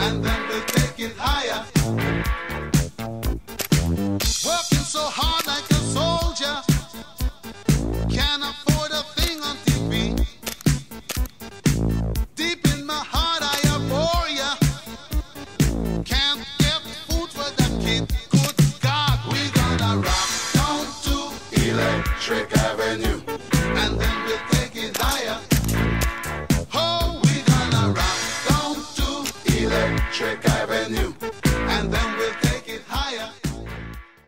and then we'll take it higher. Working so hard like a soldier, can't afford a thing on TV. Deep in my heart I abhor ya. Can't get food for that kid. Good God, we gonna rock down to Electric Avenue, and then we'll take it higher. Oh, we gonna rock down to Electric Avenue.